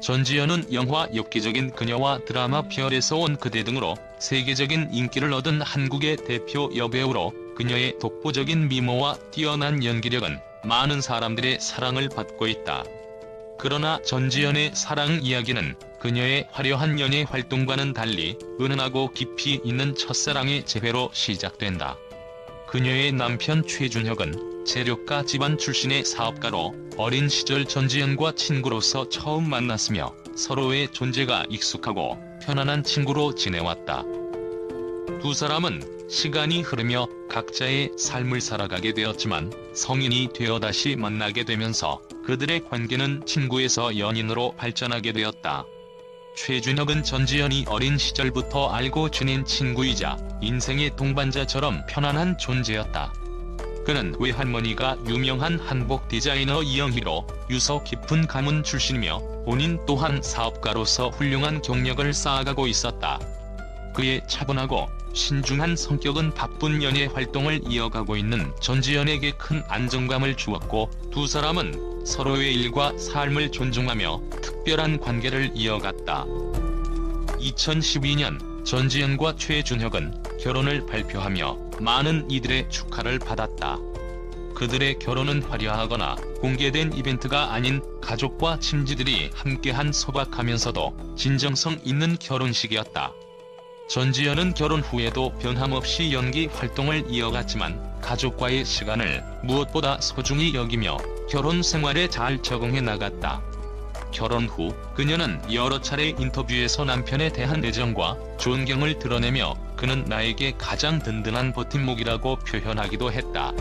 전지현은 영화 엽기적인 그녀와 드라마 별에서 온 그대 등으로 세계적인 인기를 얻은 한국의 대표 여배우로 그녀의 독보적인 미모와 뛰어난 연기력은 많은 사람들의 사랑을 받고 있다. 그러나 전지현의 사랑 이야기는 그녀의 화려한 연예 활동과는 달리 은은하고 깊이 있는 첫사랑의 재회로 시작된다. 그녀의 남편 최준혁은 재료가 집안 출신의 사업가로 어린 시절 전지현과 친구로서 처음 만났으며 서로의 존재가 익숙하고 편안한 친구로 지내왔다. 두 사람은 시간이 흐르며 각자의 삶을 살아가게 되었지만 성인이 되어 다시 만나게 되면서 그들의 관계는 친구에서 연인으로 발전하게 되었다. 최준혁은 전지현이 어린 시절부터 알고 지낸 친구이자 인생의 동반자처럼 편안한 존재였다. 그는 외할머니가 유명한 한복 디자이너 이영희로 유서 깊은 가문 출신이며 본인 또한 사업가로서 훌륭한 경력을 쌓아가고 있었다. 그의 차분하고 신중한 성격은 바쁜 연예 활동을 이어가고 있는 전지현에게 큰 안정감을 주었고, 두 사람은 서로의 일과 삶을 존중하며 특별한 관계를 이어갔다. 2012년 전지현과 최준혁은 결혼을 발표하며 많은 이들의 축하를 받았다. 그들의 결혼은 화려하거나 공개된 이벤트가 아닌 가족과 친지들이 함께한 소박하면서도 진정성 있는 결혼식이었다. 전지현은 결혼 후에도 변함없이 연기 활동을 이어갔지만 가족과의 시간을 무엇보다 소중히 여기며 결혼 생활에 잘 적응해 나갔다. 결혼 후 그녀는 여러 차례 인터뷰에서 남편에 대한 애정과 존경을 드러내며 그는 나에게 가장 든든한 버팀목이라고 표현하기도 했다.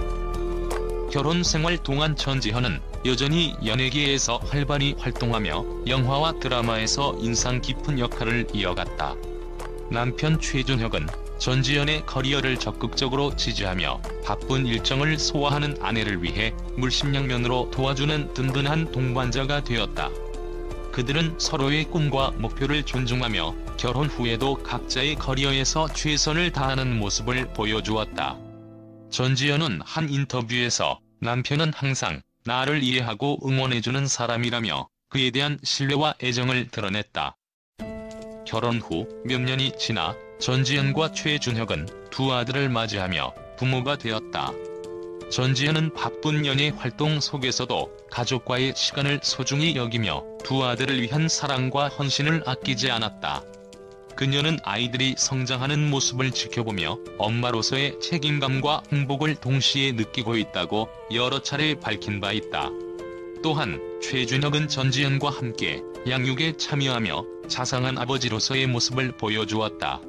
결혼 생활 동안 전지현은 여전히 연예계에서 활발히 활동하며 영화와 드라마에서 인상 깊은 역할을 이어갔다. 남편 최준혁은 전지현의 커리어를 적극적으로 지지하며 바쁜 일정을 소화하는 아내를 위해 물심양면으로 도와주는 든든한 동반자가 되었다. 그들은 서로의 꿈과 목표를 존중하며 결혼 후에도 각자의 커리어에서 최선을 다하는 모습을 보여주었다. 전지현은 한 인터뷰에서 남편은 항상 나를 이해하고 응원해주는 사람이라며 그에 대한 신뢰와 애정을 드러냈다. 결혼 후 몇 년이 지나 전지현과 최준혁은 두 아들을 맞이하며 부모가 되었다. 전지현은 바쁜 연예 활동 속에서도 가족과의 시간을 소중히 여기며 두 아들을 위한 사랑과 헌신을 아끼지 않았다. 그녀는 아이들이 성장하는 모습을 지켜보며 엄마로서의 책임감과 행복을 동시에 느끼고 있다고 여러 차례 밝힌 바 있다. 또한 최준혁은 전지현과 함께 양육에 참여하며 자상한 아버지로서의 모습을 보여주었다.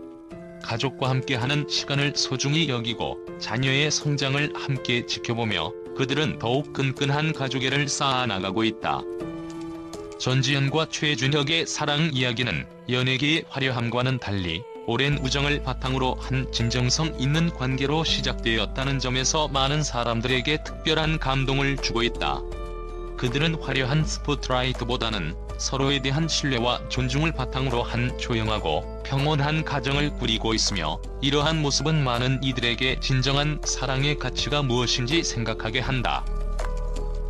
가족과 함께하는 시간을 소중히 여기고 자녀의 성장을 함께 지켜보며 그들은 더욱 끈끈한 가족애를 쌓아나가고 있다. 전지현과 최준혁의 사랑 이야기는 연예계의 화려함과는 달리 오랜 우정을 바탕으로 한 진정성 있는 관계로 시작되었다는 점에서 많은 사람들에게 특별한 감동을 주고 있다. 그들은 화려한 스포트라이트보다는 서로에 대한 신뢰와 존중을 바탕으로 한 조용하고 평온한 가정을 꾸리고 있으며, 이러한 모습은 많은 이들에게 진정한 사랑의 가치가 무엇인지 생각하게 한다.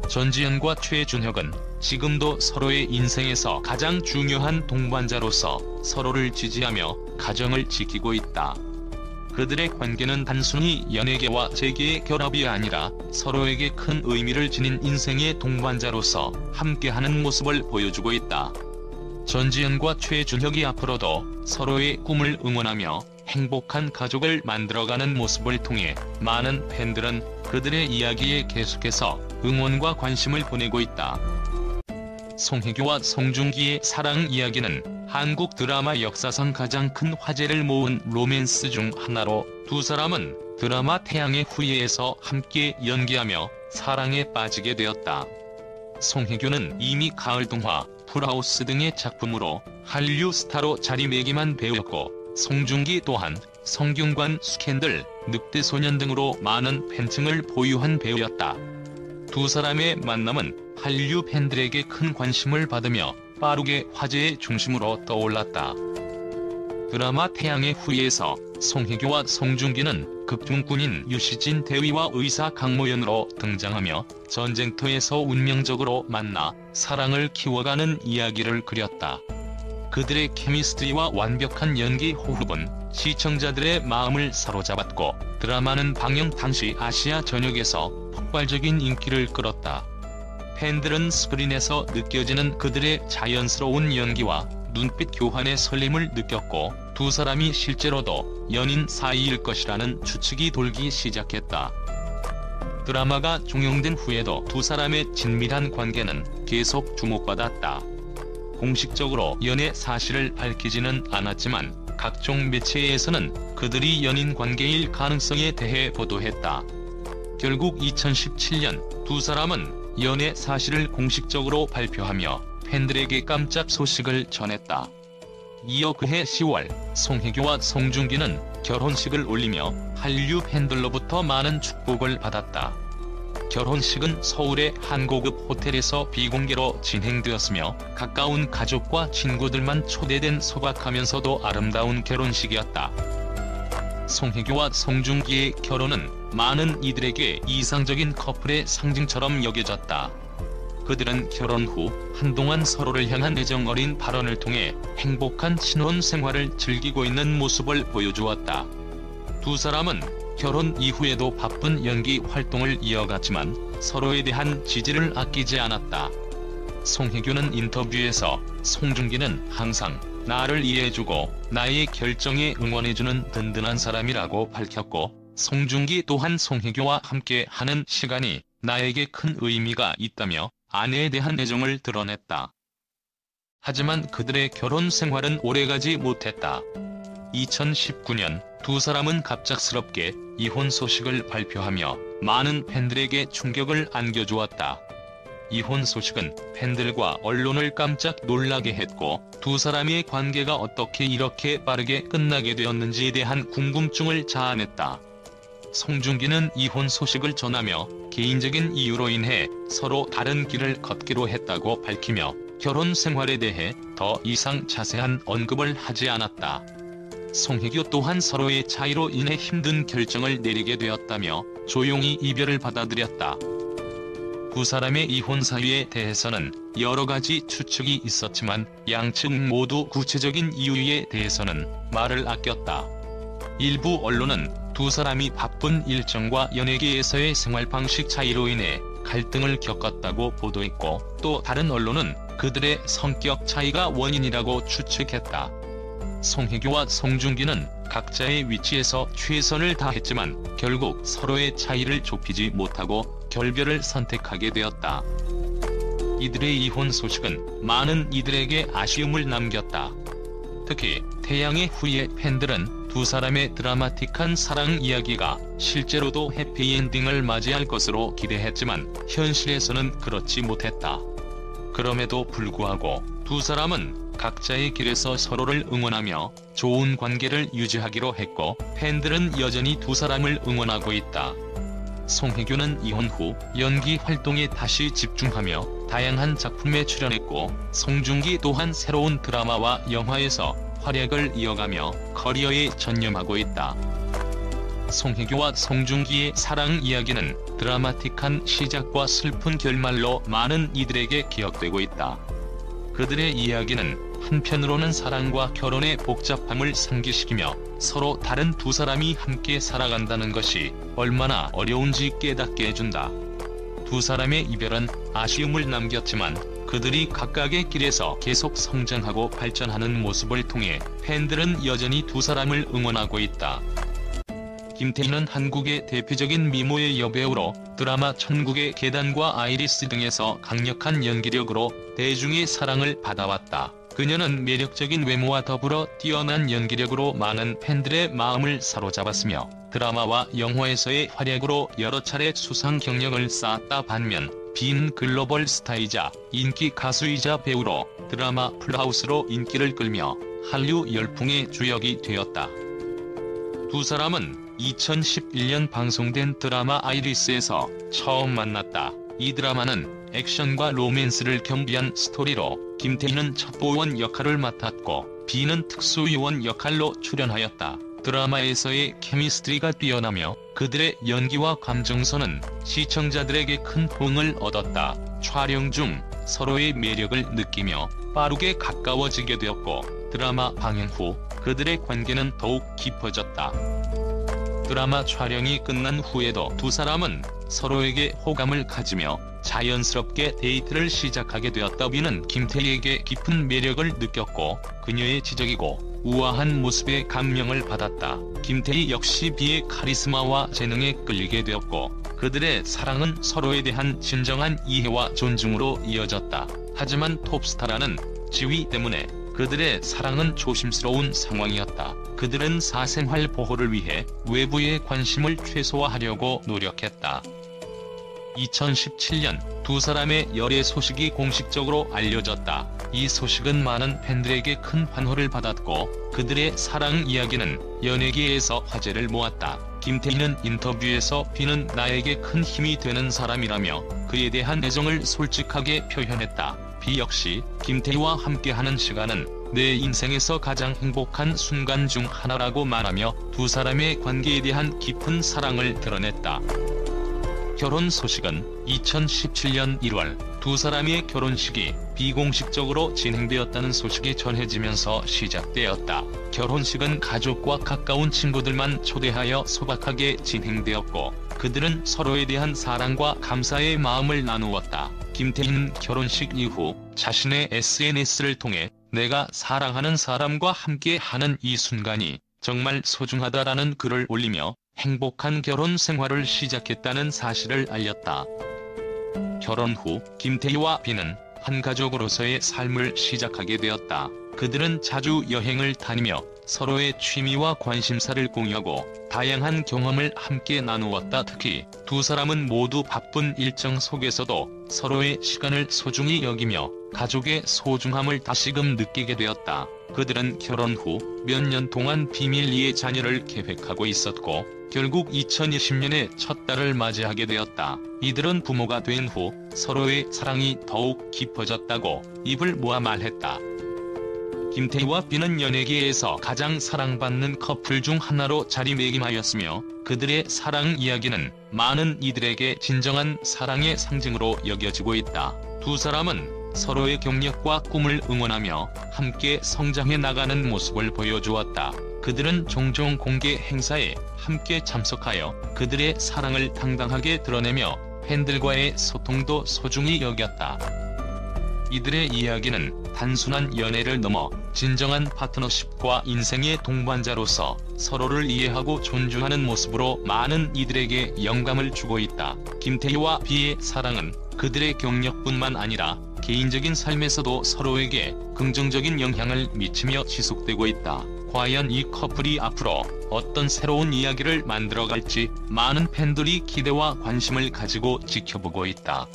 전지현과 최준혁은 지금도 서로의 인생에서 가장 중요한 동반자로서 서로를 지지하며 가정을 지키고 있다. 그들의 관계는 단순히 연예계와 재계의 결합이 아니라 서로에게 큰 의미를 지닌 인생의 동반자로서 함께하는 모습을 보여주고 있다. 전지현과 최준혁이 앞으로도 서로의 꿈을 응원하며 행복한 가족을 만들어가는 모습을 통해 많은 팬들은 그들의 이야기에 계속해서 응원과 관심을 보내고 있다. 송혜교와 송중기의 사랑 이야기는 한국 드라마 역사상 가장 큰 화제를 모은 로맨스 중 하나로, 두 사람은 드라마 태양의 후예에서 함께 연기하며 사랑에 빠지게 되었다. 송혜교는 이미 가을동화, 풀하우스 등의 작품으로 한류 스타로 자리매김한 배우였고, 송중기 또한 성균관 스캔들, 늑대소년 등으로 많은 팬층을 보유한 배우였다. 두 사람의 만남은 한류 팬들에게 큰 관심을 받으며 빠르게 화제의 중심으로 떠올랐다. 드라마 태양의 후예에서 송혜교와 송중기는 극중군인 유시진 대위와 의사 강모연으로 등장하며 전쟁터에서 운명적으로 만나 사랑을 키워가는 이야기를 그렸다. 그들의 케미스트리와 완벽한 연기 호흡은 시청자들의 마음을 사로잡았고 드라마는 방영 당시 아시아 전역에서 폭발적인 인기를 끌었다. 팬들은 스크린에서 느껴지는 그들의 자연스러운 연기와 눈빛 교환의 설렘을 느꼈고 두 사람이 실제로도 연인 사이일 것이라는 추측이 돌기 시작했다. 드라마가 종영된 후에도 두 사람의 친밀한 관계는 계속 주목받았다. 공식적으로 연애 사실을 밝히지는 않았지만 각종 매체에서는 그들이 연인 관계일 가능성에 대해 보도했다. 결국 2017년 두 사람은 연애 사실을 공식적으로 발표하며 팬들에게 깜짝 소식을 전했다. 이어 그해 10월 송혜교와 송중기는 결혼식을 올리며 한류 팬들로부터 많은 축복을 받았다. 결혼식은 서울의 한 고급 호텔에서 비공개로 진행되었으며 가까운 가족과 친구들만 초대된 소박하면서도 아름다운 결혼식이었다. 송혜교와 송중기의 결혼은 많은 이들에게 이상적인 커플의 상징처럼 여겨졌다. 그들은 결혼 후 한동안 서로를 향한 애정 어린 발언을 통해 행복한 신혼 생활을 즐기고 있는 모습을 보여주었다. 두 사람은 결혼 이후에도 바쁜 연기 활동을 이어갔지만 서로에 대한 지지를 아끼지 않았다. 송혜교는 인터뷰에서 송중기는 항상 나를 이해해주고 나의 결정에 응원해주는 든든한 사람이라고 밝혔고, 송중기 또한 송혜교와 함께하는 시간이 나에게 큰 의미가 있다며 아내에 대한 애정을 드러냈다. 하지만 그들의 결혼 생활은 오래가지 못했다. 2019년 두 사람은 갑작스럽게 이혼 소식을 발표하며 많은 팬들에게 충격을 안겨주었다. 이혼 소식은 팬들과 언론을 깜짝 놀라게 했고 두 사람의 관계가 어떻게 이렇게 빠르게 끝나게 되었는지에 대한 궁금증을 자아냈다. 송중기는 이혼 소식을 전하며 개인적인 이유로 인해 서로 다른 길을 걷기로 했다고 밝히며 결혼 생활에 대해 더 이상 자세한 언급을 하지 않았다. 송혜교 또한 서로의 차이로 인해 힘든 결정을 내리게 되었다며 조용히 이별을 받아들였다. 두 사람의 이혼 사유에 대해서는 여러 가지 추측이 있었지만 양측 모두 구체적인 이유에 대해서는 말을 아꼈다. 일부 언론은 두 사람이 바쁜 일정과 연예계에서의 생활 방식 차이로 인해 갈등을 겪었다고 보도했고, 또 다른 언론은 그들의 성격 차이가 원인이라고 추측했다. 송혜교와 송중기는 각자의 위치에서 최선을 다했지만 결국 서로의 차이를 좁히지 못하고 결별을 선택하게 되었다. 이들의 이혼 소식은 많은 이들에게 아쉬움을 남겼다. 특히 태양의 후예 팬들은 두 사람의 드라마틱한 사랑 이야기가 실제로도 해피엔딩을 맞이할 것으로 기대했지만 현실에서는 그렇지 못했다. 그럼에도 불구하고 두 사람은 각자의 길에서 서로를 응원하며 좋은 관계를 유지하기로 했고 팬들은 여전히 두 사람을 응원하고 있다. 송혜교는 이혼 후 연기 활동에 다시 집중하며 다양한 작품에 출연했고, 송중기 또한 새로운 드라마와 영화에서 활약을 이어가며 커리어에 전념하고 있다. 송혜교와 송중기의 사랑 이야기는 드라마틱한 시작과 슬픈 결말로 많은 이들에게 기억되고 있다. 그들의 이야기는 한편으로는 사랑과 결혼의 복잡함을 상기시키며 서로 다른 두 사람이 함께 살아간다는 것이 얼마나 어려운지 깨닫게 해준다. 두 사람의 이별은 아쉬움을 남겼지만 그들이 각각의 길에서 계속 성장하고 발전하는 모습을 통해 팬들은 여전히 두 사람을 응원하고 있다. 김태희는 한국의 대표적인 미모의 여배우로 드라마 천국의 계단과 아이리스 등에서 강력한 연기력으로 대중의 사랑을 받아왔다. 그녀는 매력적인 외모와 더불어 뛰어난 연기력으로 많은 팬들의 마음을 사로잡았으며 드라마와 영화에서의 활약으로 여러 차례 수상 경력을 쌓았다. 반면 빈 글로벌 스타이자 인기 가수이자 배우로 드라마 풀하우스로 인기를 끌며 한류 열풍의 주역이 되었다. 두 사람은 2011년 방송된 드라마 아이리스에서 처음 만났다. 이 드라마는 액션과 로맨스를 겸비한 스토리로 김태희는 첩보원 역할을 맡았고 비는 특수요원 역할로 출연하였다. 드라마에서의 케미스트리가 뛰어나며 그들의 연기와 감정선은 시청자들에게 큰 호응을 얻었다. 촬영 중 서로의 매력을 느끼며 빠르게 가까워지게 되었고 드라마 방영 후 그들의 관계는 더욱 깊어졌다. 드라마 촬영이 끝난 후에도 두 사람은 서로에게 호감을 가지며 자연스럽게 데이트를 시작하게 되었다. 비는 김태희에게 깊은 매력을 느꼈고 그녀의 지적이고 우아한 모습에 감명을 받았다. 김태희 역시 비의 카리스마와 재능에 끌리게 되었고 그들의 사랑은 서로에 대한 진정한 이해와 존중으로 이어졌다. 하지만 톱스타라는 지위 때문에 그들의 사랑은 조심스러운 상황이었다. 그들은 사생활 보호를 위해 외부의 관심을 최소화하려고 노력했다. 2017년 두 사람의 열애 소식이 공식적으로 알려졌다. 이 소식은 많은 팬들에게 큰 환호를 받았고 그들의 사랑 이야기는 연예계에서 화제를 모았다. 김태희는 인터뷰에서 비는 나에게 큰 힘이 되는 사람이라며 그에 대한 애정을 솔직하게 표현했다. 비 역시 김태희와 함께하는 시간은 내 인생에서 가장 행복한 순간 중 하나라고 말하며 두 사람의 관계에 대한 깊은 사랑을 드러냈다. 결혼 소식은 2017년 1월 두 사람의 결혼식이 비공식적으로 진행되었다는 소식이 전해지면서 시작되었다. 결혼식은 가족과 가까운 친구들만 초대하여 소박하게 진행되었고 그들은 서로에 대한 사랑과 감사의 마음을 나누었다. 김태희는 결혼식 이후 자신의 SNS를 통해 내가 사랑하는 사람과 함께하는 이 순간이 정말 소중하다라는 글을 올리며 행복한 결혼 생활을 시작했다는 사실을 알렸다. 결혼 후 김태희와 비는 한 가족으로서의 삶을 시작하게 되었다. 그들은 자주 여행을 다니며 서로의 취미와 관심사를 공유하고 다양한 경험을 함께 나누었다. 특히 두 사람은 모두 바쁜 일정 속에서도 서로의 시간을 소중히 여기며 가족의 소중함을 다시금 느끼게 되었다. 그들은 결혼 후 몇 년 동안 비밀리에 자녀를 계획하고 있었고 결국 2020년에 첫 딸을 맞이하게 되었다. 이들은 부모가 된 후 서로의 사랑이 더욱 깊어졌다고 입을 모아 말했다. 김태희와 비는 연예계에서 가장 사랑받는 커플 중 하나로 자리매김하였으며 그들의 사랑 이야기는 많은 이들에게 진정한 사랑의 상징으로 여겨지고 있다. 두 사람은 서로의 경력과 꿈을 응원하며 함께 성장해 나가는 모습을 보여주었다. 그들은 종종 공개 행사에 함께 참석하여 그들의 사랑을 당당하게 드러내며 팬들과의 소통도 소중히 여겼다. 이들의 이야기는 단순한 연애를 넘어 진정한 파트너십과 인생의 동반자로서 서로를 이해하고 존중하는 모습으로 많은 이들에게 영감을 주고 있다. 김태희와 비의 사랑은 그들의 경력뿐만 아니라 개인적인 삶에서도 서로에게 긍정적인 영향을 미치며 지속되고 있다. 과연 이 커플이 앞으로 어떤 새로운 이야기를 만들어갈지 많은 팬들이 기대와 관심을 가지고 지켜보고 있다.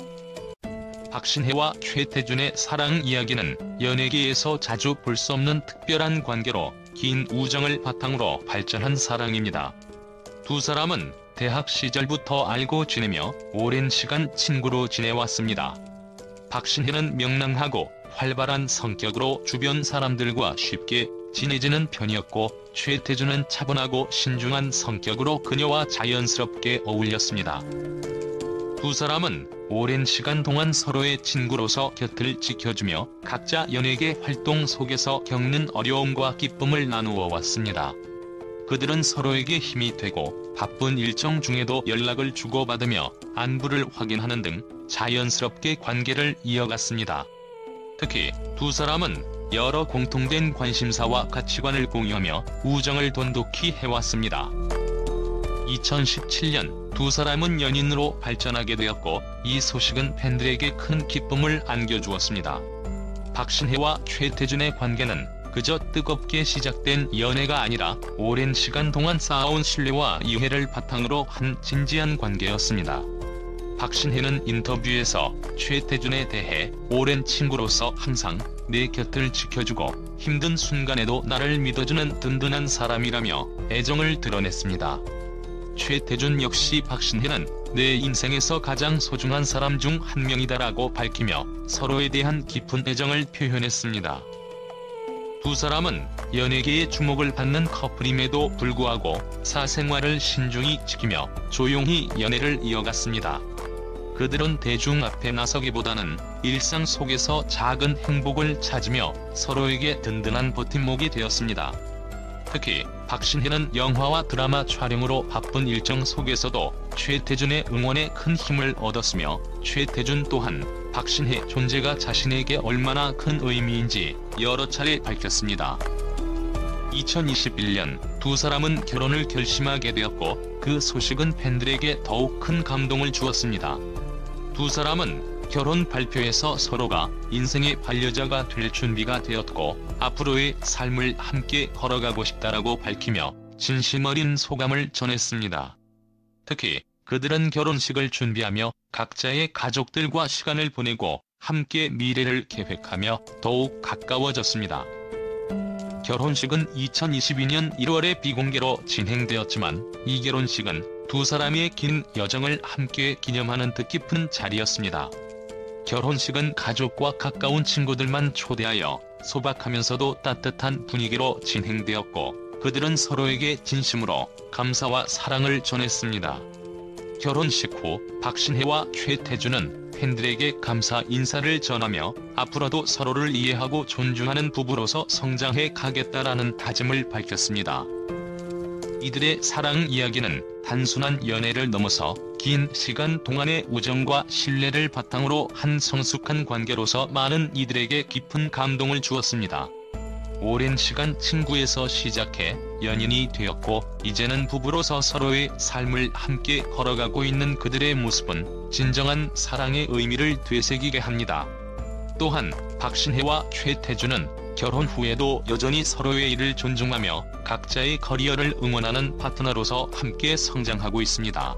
박신혜와 최태준의 사랑 이야기는 연예계에서 자주 볼 수 없는 특별한 관계로 긴 우정을 바탕으로 발전한 사랑입니다. 두 사람은 대학 시절부터 알고 지내며 오랜 시간 친구로 지내왔습니다. 박신혜는 명랑하고 활발한 성격으로 주변 사람들과 쉽게 친해지는 편이었고 최태준은 차분하고 신중한 성격으로 그녀와 자연스럽게 어울렸습니다. 두 사람은 오랜 시간 동안 서로의 친구로서 곁을 지켜주며 각자 연예계 활동 속에서 겪는 어려움과 기쁨을 나누어 왔습니다. 그들은 서로에게 힘이 되고 바쁜 일정 중에도 연락을 주고받으며 안부를 확인하는 등 자연스럽게 관계를 이어갔습니다. 특히 두 사람은 여러 공통된 관심사와 가치관을 공유하며 우정을 돈독히 해왔습니다. 2017년 두 사람은 연인으로 발전하게 되었고 이 소식은 팬들에게 큰 기쁨을 안겨주었습니다. 박신혜와 최태준의 관계는 그저 뜨겁게 시작된 연애가 아니라 오랜 시간 동안 쌓아온 신뢰와 이해를 바탕으로 한 진지한 관계였습니다. 박신혜는 인터뷰에서 최태준에 대해 오랜 친구로서 항상 내 곁을 지켜주고 힘든 순간에도 나를 믿어주는 든든한 사람이라며 애정을 드러냈습니다. 최태준 역시 박신혜는 내 인생에서 가장 소중한 사람 중 한 명이다라고 밝히며 서로에 대한 깊은 애정을 표현했습니다. 두 사람은 연예계의 주목을 받는 커플임에도 불구하고 사생활을 신중히 지키며 조용히 연애를 이어갔습니다. 그들은 대중 앞에 나서기보다는 일상 속에서 작은 행복을 찾으며 서로에게 든든한 버팀목이 되었습니다. 특히 박신혜는 영화와 드라마 촬영으로 바쁜 일정 속에서도 최태준의 응원에 큰 힘을 얻었으며, 최태준 또한 박신혜 존재가 자신에게 얼마나 큰 의미인지 여러 차례 밝혔습니다. 2021년 두 사람은 결혼을 결심하게 되었고, 그 소식은 팬들에게 더욱 큰 감동을 주었습니다. 두 사람은 결혼 발표에서 서로가 인생의 반려자가 될 준비가 되었고 앞으로의 삶을 함께 걸어가고 싶다라고 밝히며 진심 어린 소감을 전했습니다. 특히 그들은 결혼식을 준비하며 각자의 가족들과 시간을 보내고 함께 미래를 계획하며 더욱 가까워졌습니다. 결혼식은 2022년 1월에 비공개로 진행되었지만 이 결혼식은 두 사람의 긴 여정을 함께 기념하는 뜻깊은 자리였습니다. 결혼식은 가족과 가까운 친구들만 초대하여 소박하면서도 따뜻한 분위기로 진행되었고, 그들은 서로에게 진심으로 감사와 사랑을 전했습니다. 결혼식 후 박신혜와 최태준은 팬들에게 감사 인사를 전하며 앞으로도 서로를 이해하고 존중하는 부부로서 성장해 가겠다라는 다짐을 밝혔습니다. 이들의 사랑 이야기는 단순한 연애를 넘어서 긴 시간 동안의 우정과 신뢰를 바탕으로 한 성숙한 관계로서 많은 이들에게 깊은 감동을 주었습니다. 오랜 시간 친구에서 시작해 연인이 되었고 이제는 부부로서 서로의 삶을 함께 걸어가고 있는 그들의 모습은 진정한 사랑의 의미를 되새기게 합니다. 또한 박신혜와 최태준은 결혼 후에도 여전히 서로의 일을 존중하며 각자의 커리어를 응원하는 파트너로서 함께 성장하고 있습니다.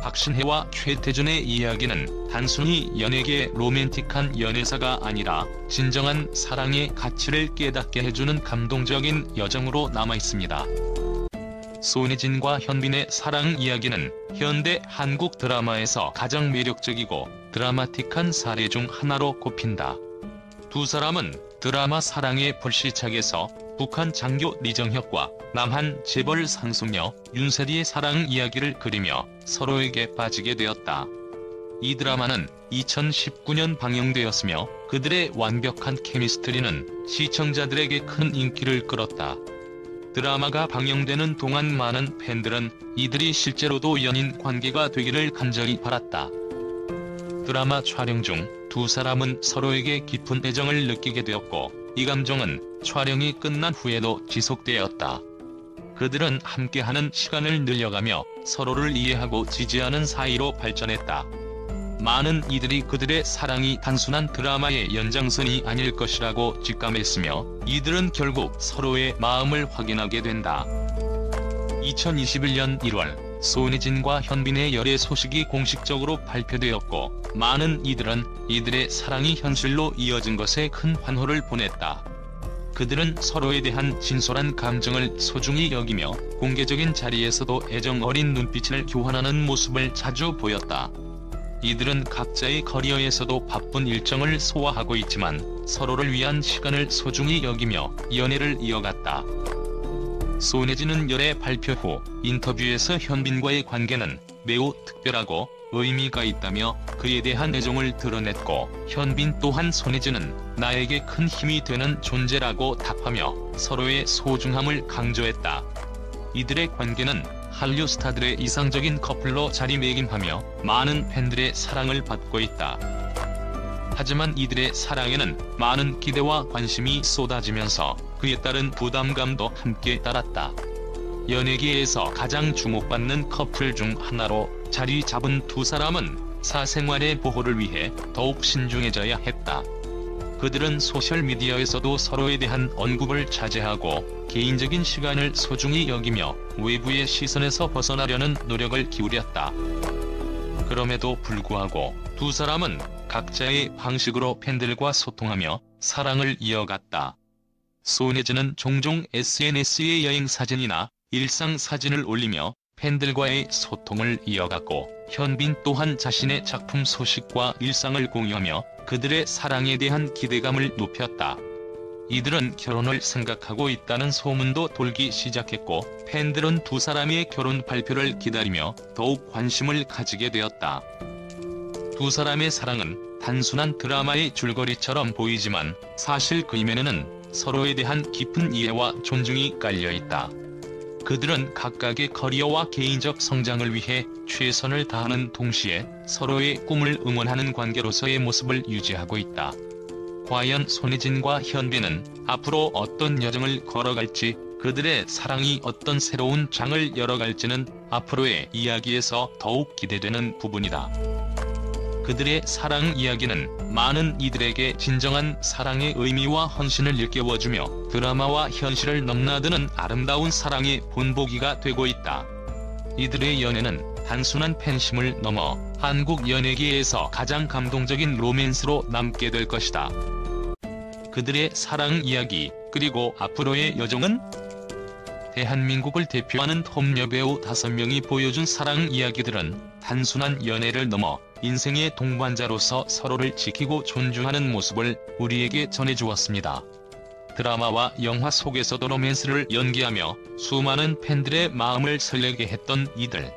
박신혜와 최태준의 이야기는 단순히 연예계의 로맨틱한 연애사가 아니라 진정한 사랑의 가치를 깨닫게 해주는 감동적인 여정으로 남아있습니다. 손예진과 현빈의 사랑 이야기는 현대 한국 드라마에서 가장 매력적이고 드라마틱한 사례 중 하나로 꼽힌다. 두 사람은 드라마 사랑의 불시착에서 북한 장교 리정혁과 남한 재벌 상수녀 윤세리의 사랑 이야기를 그리며 서로에게 빠지게 되었다. 이 드라마는 2019년 방영되었으며 그들의 완벽한 케미스트리는 시청자들에게 큰 인기를 끌었다. 드라마가 방영되는 동안 많은 팬들은 이들이 실제로도 연인 관계가 되기를 간절히 바랐다. 드라마 촬영 중 두 사람은 서로에게 깊은 애정을 느끼게 되었고 이 감정은 촬영이 끝난 후에도 지속되었다. 그들은 함께하는 시간을 늘려가며 서로를 이해하고 지지하는 사이로 발전했다. 많은 이들이 그들의 사랑이 단순한 드라마의 연장선이 아닐 것이라고 직감했으며 이들은 결국 서로의 마음을 확인하게 된다. 2021년 1월 손예진과 현빈의 열애 소식이 공식적으로 발표되었고 많은 이들은 이들의 사랑이 현실로 이어진 것에 큰 환호를 보냈다. 그들은 서로에 대한 진솔한 감정을 소중히 여기며 공개적인 자리에서도 애정 어린 눈빛을 교환하는 모습을 자주 보였다. 이들은 각자의 커리어에서도 바쁜 일정을 소화하고 있지만 서로를 위한 시간을 소중히 여기며 연애를 이어갔다. 손예진은 열애 발표 후 인터뷰에서 현빈과의 관계는 매우 특별하고 의미가 있다며 그에 대한 애정을 드러냈고, 현빈 또한 손예진은 나에게 큰 힘이 되는 존재라고 답하며 서로의 소중함을 강조했다. 이들의 관계는 한류 스타들의 이상적인 커플로 자리매김하며 많은 팬들의 사랑을 받고 있다. 하지만 이들의 사랑에는 많은 기대와 관심이 쏟아지면서 그에 따른 부담감도 함께 따랐다. 연예계에서 가장 주목받는 커플 중 하나로 자리 잡은 두 사람은 사생활의 보호를 위해 더욱 신중해져야 했다. 그들은 소셜미디어에서도 서로에 대한 언급을 자제하고 개인적인 시간을 소중히 여기며 외부의 시선에서 벗어나려는 노력을 기울였다. 그럼에도 불구하고 두 사람은 각자의 방식으로 팬들과 소통하며 사랑을 이어갔다. 손예진은 종종 SNS에 여행 사진이나 일상 사진을 올리며 팬들과의 소통을 이어갔고, 현빈 또한 자신의 작품 소식과 일상을 공유하며 그들의 사랑에 대한 기대감을 높였다. 이들은 결혼을 생각하고 있다는 소문도 돌기 시작했고 팬들은 두 사람의 결혼 발표를 기다리며 더욱 관심을 가지게 되었다. 두 사람의 사랑은 단순한 드라마의 줄거리처럼 보이지만 사실 그 이면에는 서로에 대한 깊은 이해와 존중이 깔려있다. 그들은 각각의 커리어와 개인적 성장을 위해 최선을 다하는 동시에 서로의 꿈을 응원하는 관계로서의 모습을 유지하고 있다. 과연 손예진과 현빈은 앞으로 어떤 여정을 걸어갈지, 그들의 사랑이 어떤 새로운 장을 열어갈지는 앞으로의 이야기에서 더욱 기대되는 부분이다. 그들의 사랑 이야기는 많은 이들에게 진정한 사랑의 의미와 헌신을 일깨워주며 드라마와 현실을 넘나드는 아름다운 사랑의 본보기가 되고 있다. 이들의 연애는 단순한 팬심을 넘어 한국 연예계에서 가장 감동적인 로맨스로 남게 될 것이다. 그들의 사랑 이야기, 그리고 앞으로의 여정은? 대한민국을 대표하는 톱 여배우 5명이 보여준 사랑 이야기들은 단순한 연애를 넘어 인생의 동반자로서 서로를 지키고 존중하는 모습을 우리에게 전해주었습니다. 드라마와 영화 속에서도 로맨스를 연기하며 수많은 팬들의 마음을 설레게 했던 이들.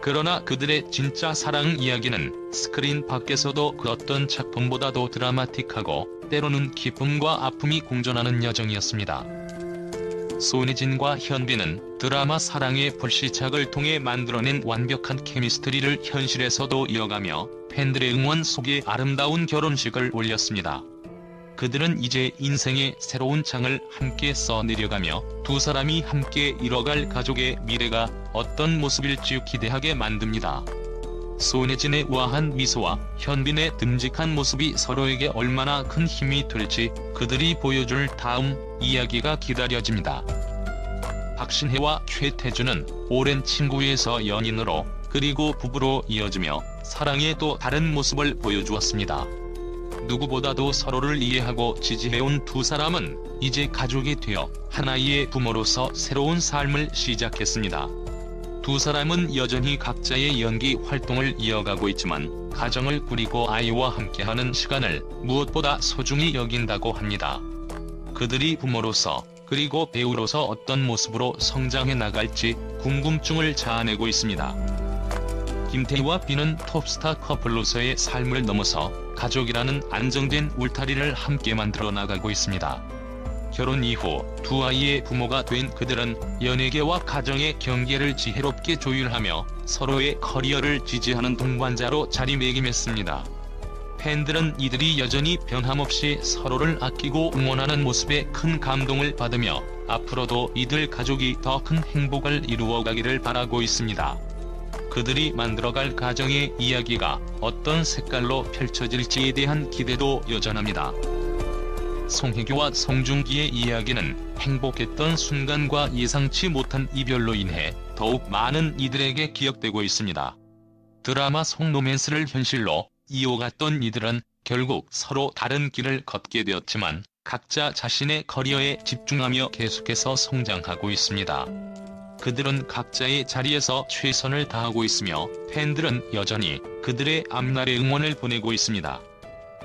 그러나 그들의 진짜 사랑 이야기는 스크린 밖에서도 그 어떤 작품보다도 드라마틱하고 때로는 기쁨과 아픔이 공존하는 여정이었습니다. 손예진과 현빈은 드라마 사랑의 불시착을 통해 만들어낸 완벽한 케미스트리를 현실에서도 이어가며 팬들의 응원 속에 아름다운 결혼식을 올렸습니다. 그들은 이제 인생의 새로운 장을 함께 써내려가며 두 사람이 함께 이뤄갈 가족의 미래가 어떤 모습일지 기대하게 만듭니다. 손예진의 우아한 미소와 현빈의 듬직한 모습이 서로에게 얼마나 큰 힘이 될지 그들이 보여줄 다음 이야기가 기다려집니다. 박신혜와 최태준은 오랜 친구에서 연인으로, 그리고 부부로 이어지며 사랑의 또 다른 모습을 보여주었습니다. 누구보다도 서로를 이해하고 지지해온 두 사람은 이제 가족이 되어 하나의 부모로서 새로운 삶을 시작했습니다. 두 사람은 여전히 각자의 연기 활동을 이어가고 있지만 가정을 꾸리고 아이와 함께하는 시간을 무엇보다 소중히 여긴다고 합니다. 그들이 부모로서, 그리고 배우로서 어떤 모습으로 성장해 나갈지 궁금증을 자아내고 있습니다. 김태희와 비는 톱스타 커플로서의 삶을 넘어서 가족이라는 안정된 울타리를 함께 만들어 나가고 있습니다. 결혼 이후 두 아이의 부모가 된 그들은 연예계와 가정의 경계를 지혜롭게 조율하며 서로의 커리어를 지지하는 동반자로 자리매김했습니다. 팬들은 이들이 여전히 변함없이 서로를 아끼고 응원하는 모습에 큰 감동을 받으며 앞으로도 이들 가족이 더 큰 행복을 이루어가기를 바라고 있습니다. 그들이 만들어갈 가정의 이야기가 어떤 색깔로 펼쳐질지에 대한 기대도 여전합니다. 송혜교와 송중기의 이야기는 행복했던 순간과 예상치 못한 이별로 인해 더욱 많은 이들에게 기억되고 있습니다. 드라마 속 로맨스를 현실로 이어갔던 이들은 결국 서로 다른 길을 걷게 되었지만 각자 자신의 커리어에 집중하며 계속해서 성장하고 있습니다. 그들은 각자의 자리에서 최선을 다하고 있으며 팬들은 여전히 그들의 앞날의 응원을 보내고 있습니다.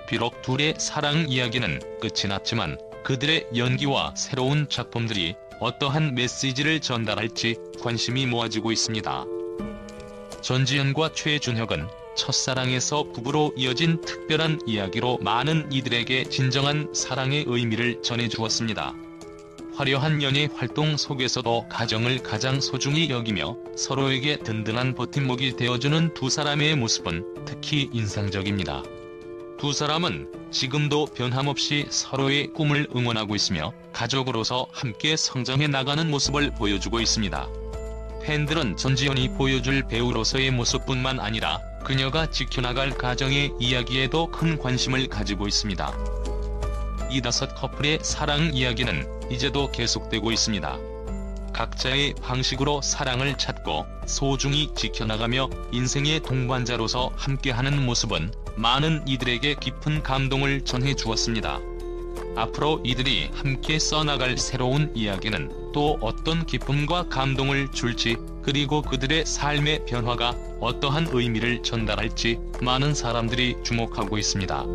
비록 둘의 사랑 이야기는 끝이 났지만 그들의 연기와 새로운 작품들이 어떠한 메시지를 전달할지 관심이 모아지고 있습니다. 전지현과 최준혁은 첫사랑에서 부부로 이어진 특별한 이야기로 많은 이들에게 진정한 사랑의 의미를 전해주었습니다. 화려한 연예 활동 속에서도 가정을 가장 소중히 여기며 서로에게 든든한 버팀목이 되어주는 두 사람의 모습은 특히 인상적입니다. 두 사람은 지금도 변함없이 서로의 꿈을 응원하고 있으며 가족으로서 함께 성장해 나가는 모습을 보여주고 있습니다. 팬들은 전지현이 보여줄 배우로서의 모습뿐만 아니라 그녀가 지켜나갈 가정의 이야기에도 큰 관심을 가지고 있습니다. 이 5 커플의 사랑 이야기는 이제도 계속되고 있습니다. 각자의 방식으로 사랑을 찾고 소중히 지켜나가며 인생의 동반자로서 함께하는 모습은 많은 이들에게 깊은 감동을 전해주었습니다. 앞으로 이들이 함께 써나갈 새로운 이야기는 또 어떤 기쁨과 감동을 줄지, 그리고 그들의 삶의 변화가 어떠한 의미를 전달할지 많은 사람들이 주목하고 있습니다.